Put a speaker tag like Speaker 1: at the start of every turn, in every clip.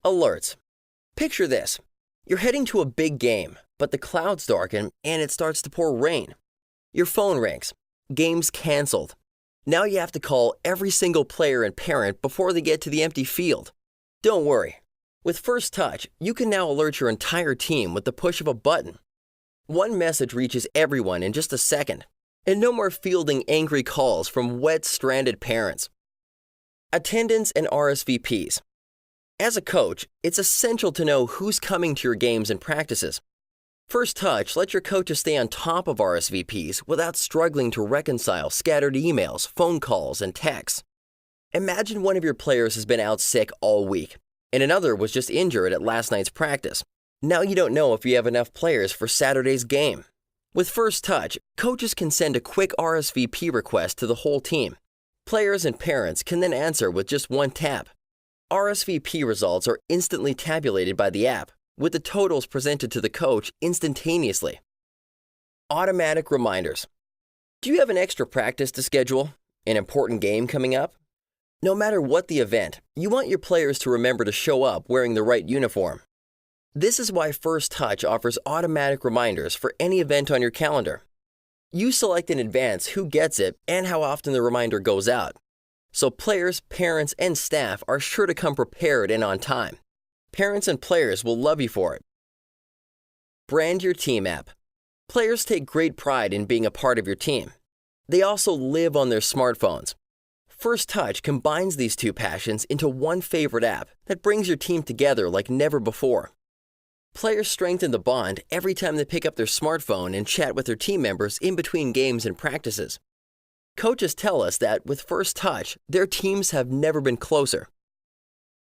Speaker 1: Alerts. Picture this. You're heading to a big game, but the clouds darken and it starts to pour rain. Your phone rings. Game's canceled. Now you have to call every single player and parent before they get to the empty field. Don't worry. With First Touch, you can now alert your entire team with the push of a button. One message reaches everyone in just a second, and no more fielding angry calls from wet, stranded parents. Attendance and RSVPs. As a coach, it's essential to know who's coming to your games and practices. First Touch lets your coaches stay on top of RSVPs without struggling to reconcile scattered emails, phone calls, and texts. Imagine one of your players has been out sick all week, and another was just injured at last night's practice. Now you don't know if you have enough players for Saturday's game. With First Touch, coaches can send a quick RSVP request to the whole team. Players and parents can then answer with just one tap. RSVP results are instantly tabulated by the app, with the totals presented to the coach instantaneously. Automatic reminders. Do you have an extra practice to schedule? An important game coming up? No matter what the event, you want your players to remember to show up wearing the right uniform. This is why First Touch offers automatic reminders for any event on your calendar. You select in advance who gets it and how often the reminder goes out. So players, parents, and staff are sure to come prepared and on time. Parents and players will love you for it. Brand your team app. Players take great pride in being a part of your team. They also live on their smartphones. First Touch combines these two passions into one favorite app that brings your team together like never before. Players strengthen the bond every time they pick up their smartphone and chat with their team members in between games and practices. Coaches tell us that with First Touch, their teams have never been closer.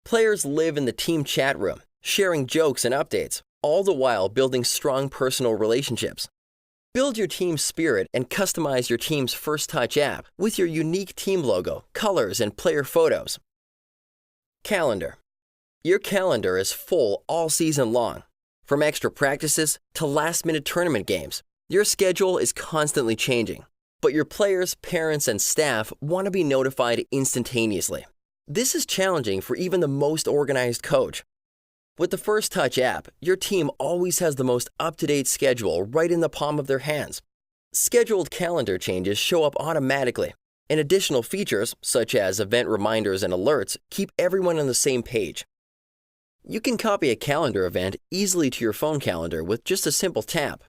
Speaker 1: Players live in the team chat room, sharing jokes and updates, all the while building strong personal relationships. Build your team spirit and customize your team's First Touch app with your unique team logo, colors, and player photos. Calendar. Your calendar is full all season long. From extra practices to last-minute tournament games, your schedule is constantly changing. But your players, parents, and staff want to be notified instantaneously. This is challenging for even the most organized coach. With the First Touch app, your team always has the most up-to-date schedule right in the palm of their hands. Scheduled calendar changes show up automatically, and additional features, such as event reminders and alerts, keep everyone on the same page. You can copy a calendar event easily to your phone calendar with just a simple tap.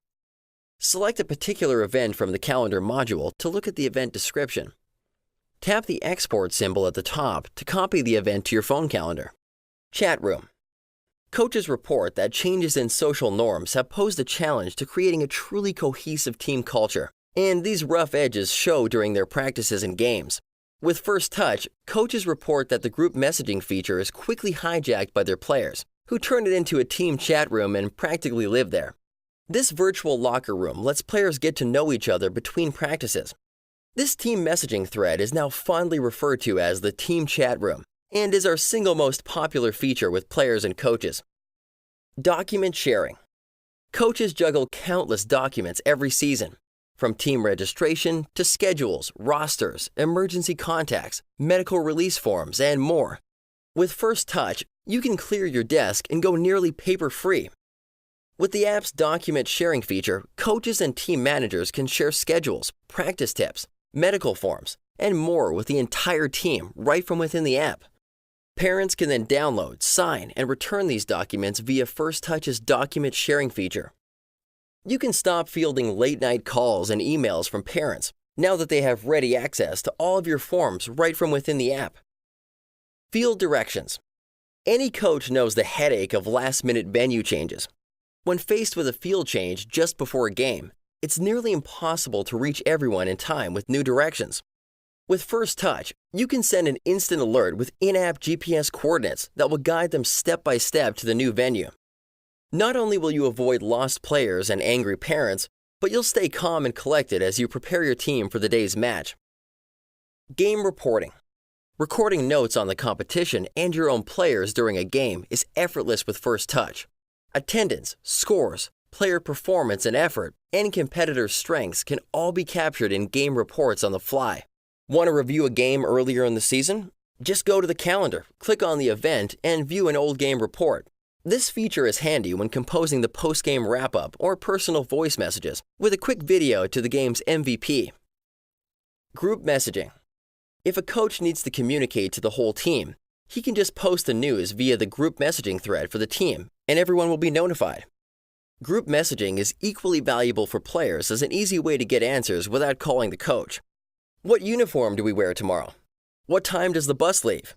Speaker 1: Select a particular event from the calendar module to look at the event description. Tap the export symbol at the top to copy the event to your phone calendar. Chat room. Coaches report that changes in social norms have posed a challenge to creating a truly cohesive team culture, and these rough edges show during their practices and games. With First Touch, coaches report that the group messaging feature is quickly hijacked by their players, who turn it into a team chat room and practically live there. This virtual locker room lets players get to know each other between practices. This team messaging thread is now fondly referred to as the team chat room and is our single most popular feature with players and coaches. Document sharing. Coaches juggle countless documents every season, from team registration to schedules, rosters, emergency contacts, medical release forms, and more. With First Touch, you can clear your desk and go nearly paper-free. With the app's document sharing feature, coaches and team managers can share schedules, practice tips, medical forms, and more with the entire team right from within the app. Parents can then download, sign, and return these documents via First Touch's document sharing feature. You can stop fielding late-night calls and emails from parents now that they have ready access to all of your forms right from within the app. Field directions. Any coach knows the headache of last-minute venue changes. When faced with a field change just before a game, it's nearly impossible to reach everyone in time with new directions. With First Touch, you can send an instant alert with in-app GPS coordinates that will guide them step by step to the new venue. Not only will you avoid lost players and angry parents, but you'll stay calm and collected as you prepare your team for the day's match. Game reporting. Recording notes on the competition and your own players during a game is effortless with First Touch. Attendance, scores, player performance and effort, and competitor strengths can all be captured in game reports on the fly. Want to review a game earlier in the season? Just go to the calendar, click on the event, and view an old game report. This feature is handy when composing the post-game wrap-up or personal voice messages with a quick video to the game's MVP. Group messaging. If a coach needs to communicate to the whole team, he can just post the news via the group messaging thread for the team, and everyone will be notified. Group messaging is equally valuable for players as an easy way to get answers without calling the coach. What uniform do we wear tomorrow? What time does the bus leave?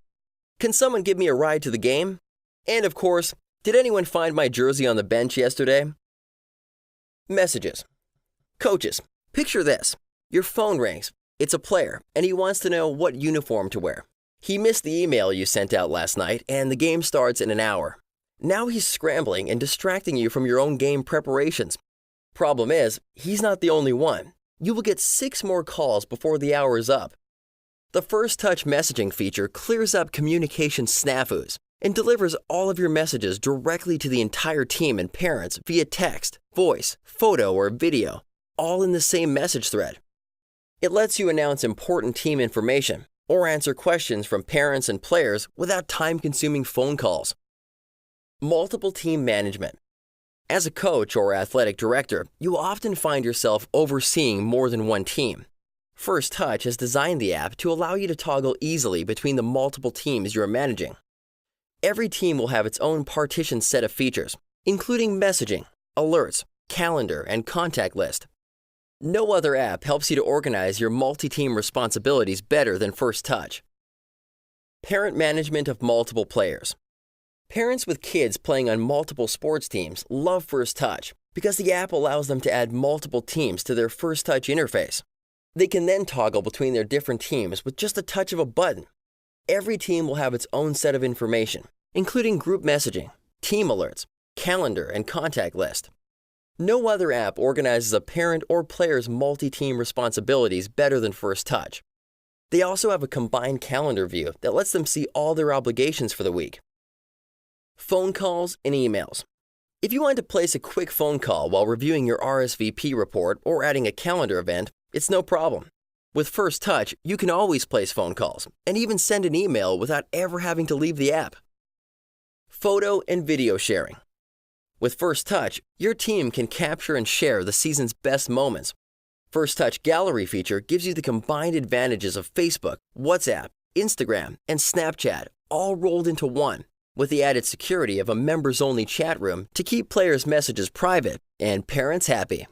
Speaker 1: Can someone give me a ride to the game? And of course, did anyone find my jersey on the bench yesterday? Messages. Coaches, picture this. Your phone rings. It's a player, and he wants to know what uniform to wear. He missed the email you sent out last night, and the game starts in an hour. Now he's scrambling and distracting you from your own game preparations. Problem is, he's not the only one. You will get 6 more calls before the hour is up. The First Touch messaging feature clears up communication snafus and delivers all of your messages directly to the entire team and parents via text, voice, photo, or video, all in the same message thread. It lets you announce important team information or answer questions from parents and players without time-consuming phone calls. Multiple team management. As a coach or athletic director, you will often find yourself overseeing more than one team. First Touch has designed the app to allow you to toggle easily between the multiple teams you are managing. Every team will have its own partitioned set of features, including messaging, alerts, calendar, and contact list. No other app helps you to organize your multi-team responsibilities better than First Touch. Parent management of multiple players. Parents with kids playing on multiple sports teams love First Touch because the app allows them to add multiple teams to their First Touch interface. They can then toggle between their different teams with just a touch of a button. Every team will have its own set of information, including group messaging, team alerts, calendar, and contact list. No other app organizes a parent or player's multi-team responsibilities better than First Touch. They also have a combined calendar view that lets them see all their obligations for the week. Phone calls and emails. If you want to place a quick phone call while reviewing your RSVP report or adding a calendar event, it's no problem. With First Touch, you can always place phone calls and even send an email without ever having to leave the app. Photo and video sharing. With First Touch, your team can capture and share the season's best moments. First Touch Gallery feature gives you the combined advantages of Facebook, WhatsApp, Instagram, and Snapchat all rolled into one, with the added security of a members-only chat room to keep players' messages private and parents happy.